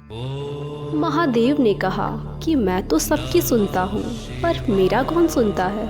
महादेव ने कहा कि मैं तो सबकी सुनता हूँ, पर मेरा कौन सुनता है।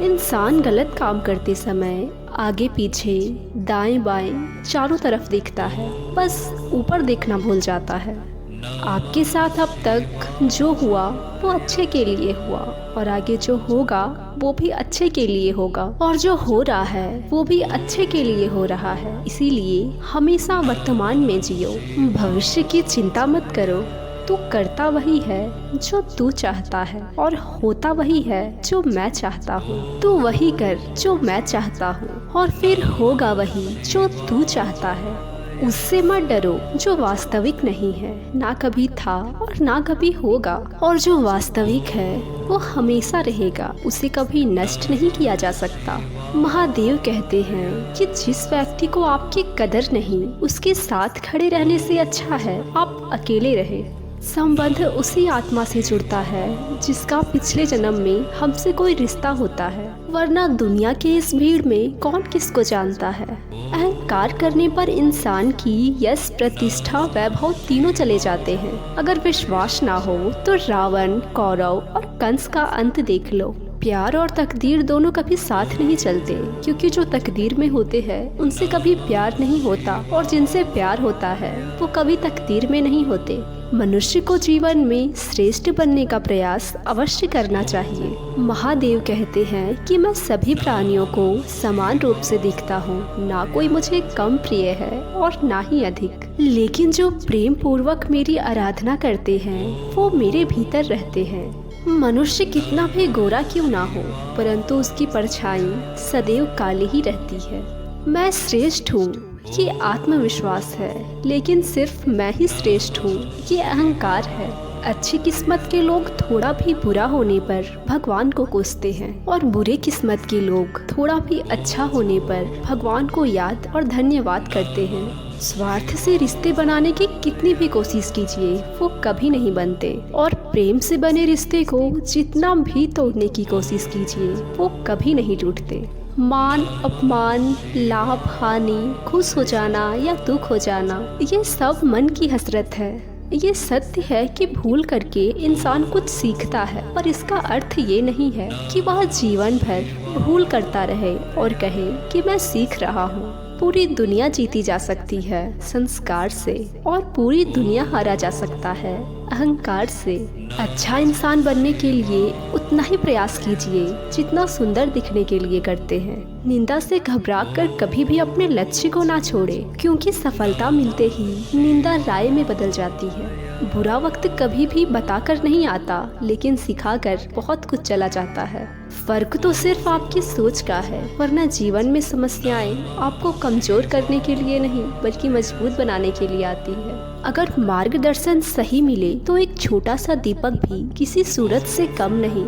इंसान गलत काम करते समय आगे पीछे दाएं बाएं चारों तरफ देखता है, बस ऊपर देखना भूल जाता है। आपके साथ अब तक जो हुआ वो अच्छे के लिए हुआ, और आगे जो होगा वो भी अच्छे के लिए होगा, और जो हो रहा है वो भी अच्छे के लिए हो रहा है। इसीलिए हमेशा वर्तमान में जियो, भविष्य की चिंता मत करो। तू करता वही है जो तू चाहता है, और होता वही है जो मैं चाहता हूँ। तू वही कर जो मैं चाहता हूँ, और फिर होगा वही जो तू चाहता है। उससे मत डरो जो वास्तविक नहीं है, ना कभी था और ना कभी होगा, और जो वास्तविक है वो हमेशा रहेगा, उसे कभी नष्ट नहीं किया जा सकता। महादेव कहते हैं कि जिस व्यक्ति को आपकी कदर नहीं, उसके साथ खड़े रहने से अच्छा है आप अकेले रहे। संबंध उसी आत्मा से जुड़ता है जिसका पिछले जन्म में हमसे कोई रिश्ता होता है, वरना दुनिया के इस भीड़ में कौन किसको जानता है। अहंकार करने पर इंसान की यश, प्रतिष्ठा, वैभव तीनों चले जाते हैं। अगर विश्वास ना हो तो रावण, कौरव और कंस का अंत देख लो। प्यार और तकदीर दोनों कभी साथ नहीं चलते, क्योंकि जो तकदीर में होते हैं उनसे कभी प्यार नहीं होता, और जिनसे प्यार होता है वो कभी तकदीर में नहीं होते। मनुष्य को जीवन में श्रेष्ठ बनने का प्रयास अवश्य करना चाहिए। महादेव कहते हैं कि मैं सभी प्राणियों को समान रूप से देखता हूँ, ना कोई मुझे कम प्रिय है और ना ही अधिक। लेकिन जो प्रेम पूर्वक मेरी आराधना करते हैं वो मेरे भीतर रहते हैं। मनुष्य कितना भी गोरा क्यों ना हो, परंतु उसकी परछाई सदैव काली ही रहती है। मैं श्रेष्ठ हूँ ये आत्मविश्वास है, लेकिन सिर्फ मैं ही श्रेष्ठ हूँ ये अहंकार है। अच्छी किस्मत के लोग थोड़ा भी बुरा होने पर भगवान को कोसते हैं, और बुरे किस्मत के लोग थोड़ा भी अच्छा होने पर भगवान को याद और धन्यवाद करते हैं। स्वार्थ से रिश्ते बनाने की कितनी भी कोशिश कीजिए वो कभी नहीं बनते, और प्रेम से बने रिश्ते को जितना भी तोड़ने की कोशिश कीजिए वो कभी नहीं टूटते। मान अपमान, लाभ हानि, खुश हो जाना या दुख हो जाना, ये सब मन की हसरत है। ये सत्य है कि भूल करके इंसान कुछ सीखता है, पर इसका अर्थ ये नहीं है कि वह जीवन भर भूल करता रहे और कहे कि मैं सीख रहा हूँ। पूरी दुनिया जीती जा सकती है संस्कार से, और पूरी दुनिया हारा जा सकता है अहंकार से। अच्छा इंसान बनने के लिए उतना ही प्रयास कीजिए जितना सुंदर दिखने के लिए करते हैं। निंदा से घबराकर कभी भी अपने लक्ष्य को ना छोड़े, क्योंकि सफलता मिलते ही निंदा राय में बदल जाती है। बुरा वक्त कभी भी बताकर नहीं आता, लेकिन सिखाकर बहुत कुछ चला जाता है। फर्क तो सिर्फ आपकी सोच का है, वरना जीवन में समस्याएं आपको कमजोर करने के लिए नहीं बल्कि मजबूत बनाने के लिए आती है। अगर मार्गदर्शन सही मिले तो एक छोटा सा दीपक भी किसी सूरज से कम नहीं।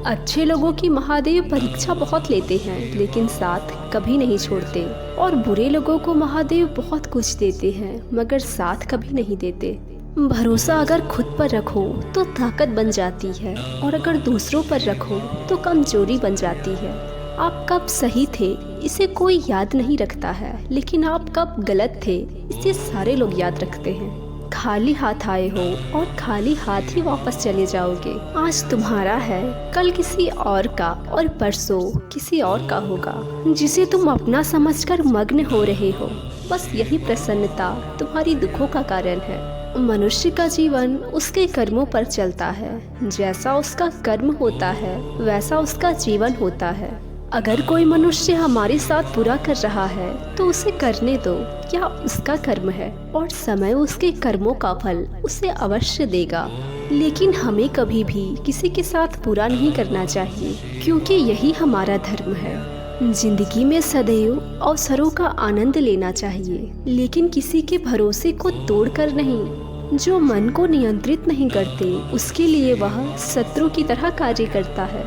अच्छे लोगों की महादेव परीक्षा बहुत लेते हैं, लेकिन साथ कभी नहीं छोड़ते, और बुरे लोगों को महादेव बहुत कुछ देते हैं मगर साथ कभी नहीं देते। भरोसा अगर खुद पर रखो तो ताकत बन जाती है, और अगर दूसरों पर रखो तो कमजोरी बन जाती है। आप कब सही थे इसे कोई याद नहीं रखता है, लेकिन आप कब गलत थे इसे सारे लोग याद रखते हैं। खाली हाथ आए हो और खाली हाथ ही वापस चले जाओगे। आज तुम्हारा है, कल किसी और का, और परसों किसी और का होगा, जिसे तुम अपना समझकर मग्न हो रहे हो। बस यही प्रसन्नता तुम्हारी दुखों का कारण है। मनुष्य का जीवन उसके कर्मों पर चलता है। जैसा उसका कर्म होता है वैसा उसका जीवन होता है। अगर कोई मनुष्य हमारे साथ बुरा कर रहा है तो उसे करने दो, क्या उसका कर्म है, और समय उसके कर्मों का फल उसे अवश्य देगा। लेकिन हमें कभी भी किसी के साथ बुरा नहीं करना चाहिए, क्योंकि यही हमारा धर्म है। जिंदगी में सदैव अवसरों का आनंद लेना चाहिए, लेकिन किसी के भरोसे को तोड़कर नहीं। जो मन को नियंत्रित नहीं करते उसके लिए वह शत्रु की तरह कार्य करता है।